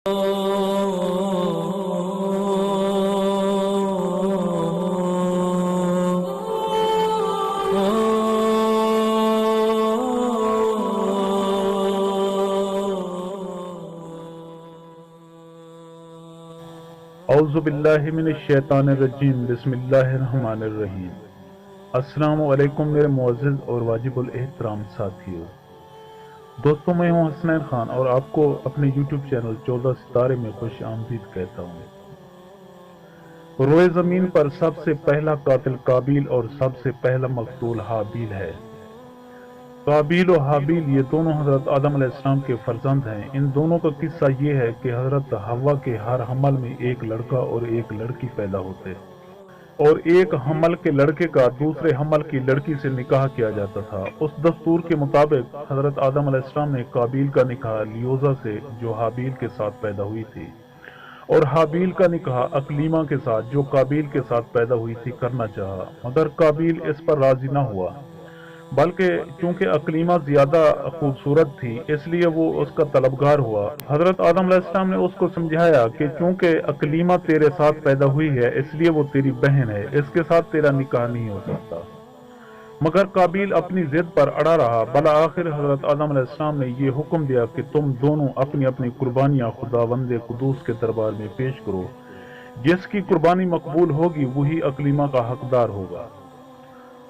اعوذ باللہ من الشیطان الرجیم بسم اللہ الرحمن الرحیم۔ السلام علیکم میرے معزز اور واجب الاحترام ساتھیو۔ دوستوں، میں ہوں حسنین خان اور آپ کو اپنے یوٹیوب چینل 14 ستارے میں خوش آمدید کہتا ہوں۔ روئے زمین پر سب سے پہلا قاتل قابیل اور سب سے پہلا مقتول حابیل ہے۔ قابیل و حابیل یہ دونوں حضرت آدم علیہ السلام کے فرزند ہیں۔ ان دونوں کا قصہ یہ ہے کہ حضرت حوا کے ہر حمل میں ایک لڑکا اور ایک لڑکی پیدا ہوتے، اور ایک حمل کے لڑکے کا دوسرے حمل کی لڑکی سے نکاح کیا جاتا تھا۔ اس دستور کے مطابق حضرت آدم علیہ السلام نے قابیل کا نکاح لیوزا سے جو حابیل کے ساتھ پیدا ہوئی تھی، اور حابیل کا نکاح اقلیمہ کے ساتھ جو قابیل کے ساتھ پیدا ہوئی تھی کرنا چاہا، مگر قابیل اس پر راضی نہ ہوا، بلکہ چونکہ اقلیمہ زیادہ خوبصورت تھی اس لیے وہ اس کا طلبگار ہوا۔ حضرت آدم علیہ السلام نے اس کو سمجھایا کہ چونکہ اقلیمہ تیرے ساتھ پیدا ہوئی ہے اس لیے وہ تیری بہن ہے، اس کے ساتھ تیرا نکاح نہیں ہو سکتا، مگر قابیل اپنی ضد پر اڑا رہا۔ بالآخر حضرت آدم علیہ السلام نے یہ حکم دیا کہ تم دونوں اپنی اپنی قربانیاں خداوند قدوس کے دربار میں پیش کرو، جس کی قربانی مقبول ہوگی وہی اقلیمہ کا حقدار ہوگا۔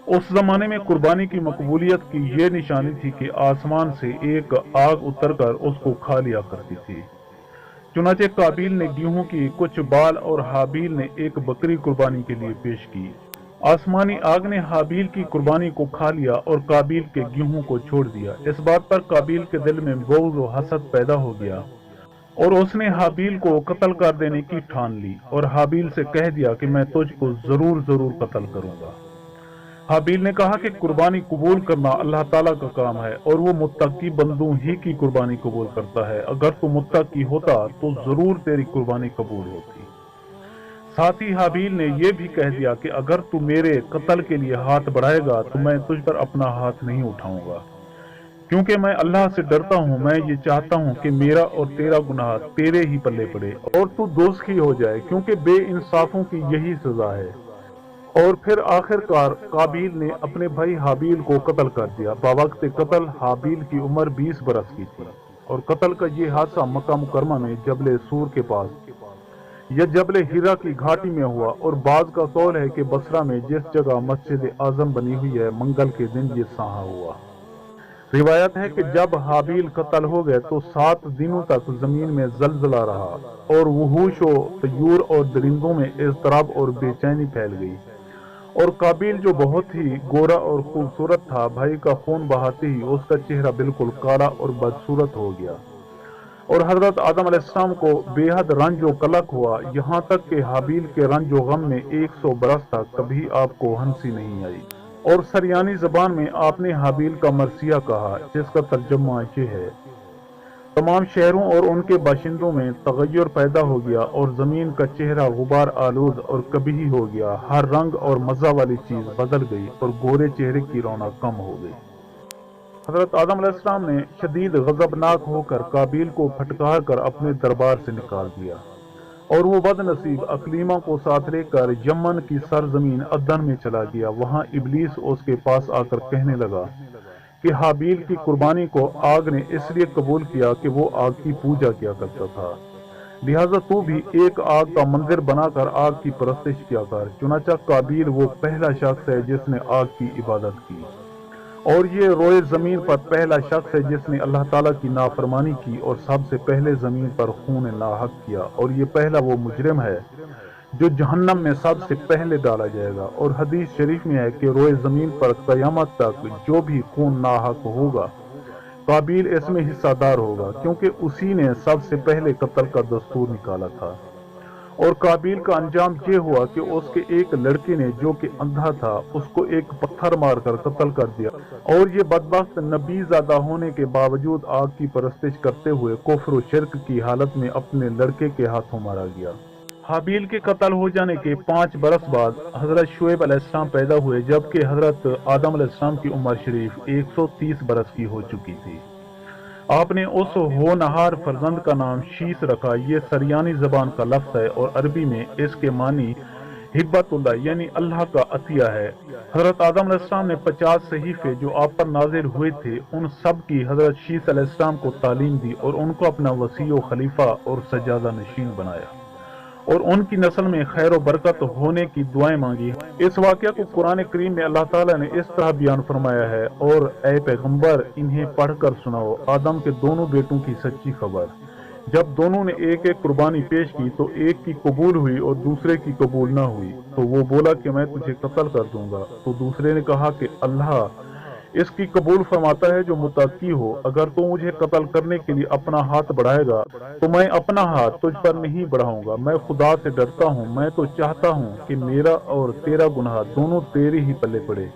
اس زمانے میں قربانی کی مقبولیت کی یہ نشانی تھی کہ آسمان سے ایک آگ اتر کر اس کو کھا لیا کرتی تھی۔ چنانچہ قابیل نے گیہوں کی کچھ بال اور حابیل نے ایک بکری قربانی کے لیے پیش کی۔ آسمانی آگ نے حابیل کی قربانی کو کھا لیا اور قابیل کے گیہوں کو چھوڑ دیا۔ اس بات پر قابیل کے دل میں بغض و حسد پیدا ہو گیا اور اس نے حابیل کو قتل کر دینے کی ٹھان لی، اور حابیل سے کہہ دیا کہ میں تجھ کو ضرور قتل کروں گا۔ حابیل نے کہا کہ قربانی قبول کرنا اللہ تعالیٰ کا کام ہے اور وہ متقی بندوں ہی کی قربانی قبول کرتا ہے۔ اگر تو متقی ہوتا تو ضرور تیری قربانی قبول ہوتی۔ ساتھ ہی حابیل نے یہ بھی کہہ دیا کہ اگر تو میرے قتل کے لیے ہاتھ بڑھائے گا تو میں تجھ پر اپنا ہاتھ نہیں اٹھاؤں گا، کیونکہ میں اللہ سے ڈرتا ہوں۔ میں یہ چاہتا ہوں کہ میرا اور تیرا گناہ تیرے ہی پلے پڑے اور تو دوزخی ہو جائے، کیونکہ بے انصافوں کی یہی سزا ہے۔ اور پھر آخر کار قابیل نے اپنے بھائی حابیل کو قتل کر دیا۔ بوقت قتل حابیل کی عمر 20 برس کی تھی، اور قتل کا یہ حادثہ مکہ مکرمہ میں جبل سور کے پاس یا جبل ہیرا کی گھاٹی میں ہوا، اور بعض کا قول ہے کہ بصرہ میں جس جگہ مسجد اعظم بنی ہوئی ہے منگل کے دن یہ سانحہ ہوا۔ روایت ہے کہ جب حابیل قتل ہو گئے تو 7 دنوں تک زمین میں زلزلہ رہا، اور وحوش و طیور اور درندوں میں اضطراب اور بے چینی پھیل گئی، اور قابیل جو بہت ہی گورا اور خوبصورت تھا بھائی کا خون بہاتے ہی اس کا چہرہ بالکل کالا اور بدصورت ہو گیا، اور حضرت آدم علیہ السلام کو بے حد رنج و قلق ہوا، یہاں تک کہ حابیل کے رنج و غم میں 100 برس تک کبھی آپ کو ہنسی نہیں آئی، اور سریانی زبان میں آپ نے حابیل کا مرثیہ کہا، جس کا ترجمہ یہ ہے: تمام شہروں اور ان کے باشندوں میں تغیر پیدا ہو گیا، اور زمین کا چہرہ غبار آلود اور کبھی ہو گیا، ہر رنگ اور مزہ والی چیز بدل گئی، اور گورے چہرے کی رونق کم ہو گئی۔ حضرت آدم علیہ السلام نے شدید غضبناک ہو کر قابیل کو پھٹکار کر اپنے دربار سے نکال دیا، اور وہ بد نصیب اقلیمہ کو ساتھ لے کر یمن کی سرزمین عدن میں چلا گیا۔ وہاں ابلیس اس کے پاس آ کر کہنے لگا کہ حابیل کی قربانی کو آگ نے اس لیے قبول کیا کہ وہ آگ کی پوجا کیا کرتا تھا، لہٰذا تو بھی ایک آگ کا منظر بنا کر آگ کی پرستش کیا کر۔ چنانچہ قابیل وہ پہلا شخص ہے جس نے آگ کی عبادت کی، اور یہ روئے زمین پر پہلا شخص ہے جس نے اللہ تعالیٰ کی نافرمانی کی اور سب سے پہلے زمین پر خون ناحق کیا، اور یہ پہلا وہ مجرم ہے جو جہنم میں سب سے پہلے ڈالا جائے گا۔ اور حدیث شریف میں ہے کہ روئے زمین پر قیامت تک جو بھی خون ناحق ہوگا قابیل اس میں حصہ دار ہوگا، کیونکہ اسی نے سب سے پہلے قتل کا دستور نکالا تھا۔ اور قابیل کا انجام یہ ہوا کہ اس کے ایک لڑکے نے جو کہ اندھا تھا اس کو ایک پتھر مار کر قتل کر دیا، اور یہ بدبخت نبی زادہ ہونے کے باوجود آگ کی پرستش کرتے ہوئے کفر و شرک کی حالت میں اپنے لڑکے کے ہاتھوں مارا گیا۔ حابیل کے قتل ہو جانے کے 5 برس بعد حضرت شعیب علیہ السلام پیدا ہوئے، جبکہ حضرت آدم علیہ السلام کی عمر شریف 130 برس کی ہو چکی تھی۔ آپ نے اس ہونہار فرزند کا نام شیس رکھا۔ یہ سریانی زبان کا لفظ ہے اور عربی میں اس کے معنی ہبت اللہ یعنی اللہ کا عطیہ ہے۔ حضرت آدم علیہ السلام نے 50 صحیفے جو آپ پر نازل ہوئے تھے ان سب کی حضرت شیس علیہ السلام کو تعلیم دی اور ان کو اپنا وصی و خلیفہ اور سجادہ نشین بنایا اور ان کی نسل میں خیر و برکت ہونے کی دعائیں مانگی۔ اس واقعہ کو قرآن کریم میں اللہ تعالیٰ نے اس طرح بیان فرمایا ہے، اور اے پیغمبر انہیں پڑھ کر سناؤ آدم کے دونوں بیٹوں کی سچی خبر۔ جب دونوں نے ایک ایک قربانی پیش کی تو ایک کی قبول ہوئی اور دوسرے کی قبول نہ ہوئی، تو وہ بولا کہ میں تجھے قتل کر دوں گا، تو دوسرے نے کہا کہ اللہ اس کی قبول فرماتا ہے جو متقی ہو، اگر تو مجھے قتل کرنے کے لیے اپنا ہاتھ بڑھائے گا تو میں اپنا ہاتھ تجھ پر نہیں بڑھاؤں گا، میں خدا سے ڈرتا ہوں، میں تو چاہتا ہوں کہ میرا اور تیرا گناہ دونوں تیرے ہی پلے پڑے۔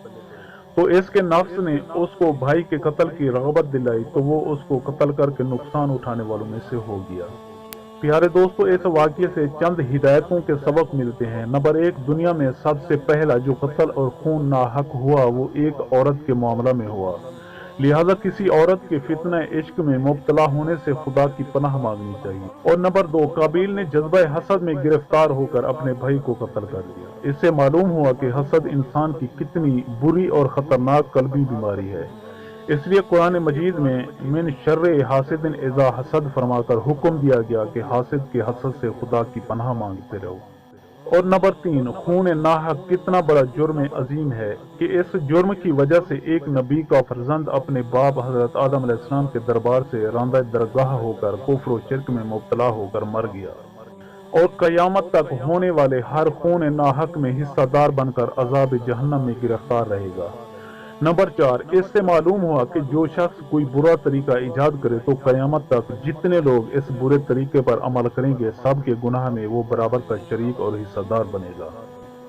تو اس کے نفس نے اس کو بھائی کے قتل کی رغبت دلائی تو وہ اس کو قتل کر کے نقصان اٹھانے والوں میں سے ہو گیا۔ پیارے دوستو، اس واقعے سے چند ہدایتوں کے سبق ملتے ہیں۔ نمبر 1، دنیا میں سب سے پہلا جو قتل اور خون ناحق ہوا وہ ایک عورت کے معاملہ میں ہوا، لہذا کسی عورت کے فتنہ عشق میں مبتلا ہونے سے خدا کی پناہ مانگنی چاہیے۔ اور نمبر 2، قابیل نے جذبہ حسد میں گرفتار ہو کر اپنے بھائی کو قتل کر دیا۔ اس سے معلوم ہوا کہ حسد انسان کی کتنی بری اور خطرناک قلبی بیماری ہے۔ اس لیے قرآن مجید میں من شر حاسد اذا حسد فرما کر حکم دیا گیا کہ حاسد کے حسد سے خدا کی پناہ مانگتے رہو۔ اور نمبر 3، خون ناحق کتنا بڑا جرم عظیم ہے کہ اس جرم کی وجہ سے ایک نبی کا فرزند اپنے باپ حضرت آدم علیہ السلام کے دربار سے راندہ درگاہ ہو کر کفر و شرک میں مبتلا ہو کر مر گیا، اور قیامت تک ہونے والے ہر خون ناحق میں حصہ دار بن کر عذاب جہنم میں گرفتار رہے گا۔ نمبر 4، اس سے معلوم ہوا کہ جو شخص کوئی برا طریقہ ایجاد کرے تو قیامت تک جتنے لوگ اس برے طریقے پر عمل کریں گے سب کے گناہ میں وہ برابر کا شریک اور حصہ دار بنے گا۔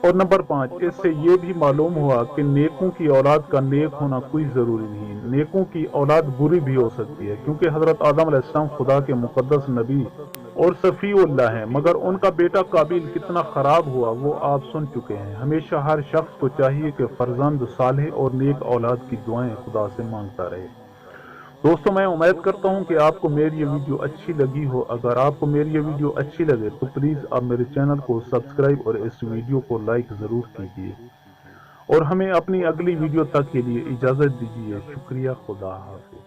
اور نمبر 5، اس سے یہ بھی معلوم ہوا کہ نیکوں کی اولاد کا نیک ہونا کوئی ضروری نہیں، نیکوں کی اولاد بری بھی ہو سکتی ہے، کیونکہ حضرت آدم علیہ السلام خدا کے مقدس نبی اور صفی اللہ ہیں، مگر ان کا بیٹا قابیل کتنا خراب ہوا وہ آپ سن چکے ہیں۔ ہمیشہ ہر شخص کو چاہیے کہ فرزند صالح اور نیک اولاد کی دعائیں خدا سے مانگتا رہے۔ دوستو، میں امید کرتا ہوں کہ آپ کو میری یہ ویڈیو اچھی لگی ہو۔ اگر آپ کو میری یہ ویڈیو اچھی لگے تو پلیز آپ میرے چینل کو سبسکرائب اور اس ویڈیو کو لائک ضرور کیجیے، اور ہمیں اپنی اگلی ویڈیو تک کے لیے اجازت دیجیے۔ شکریہ، خدا حافظ۔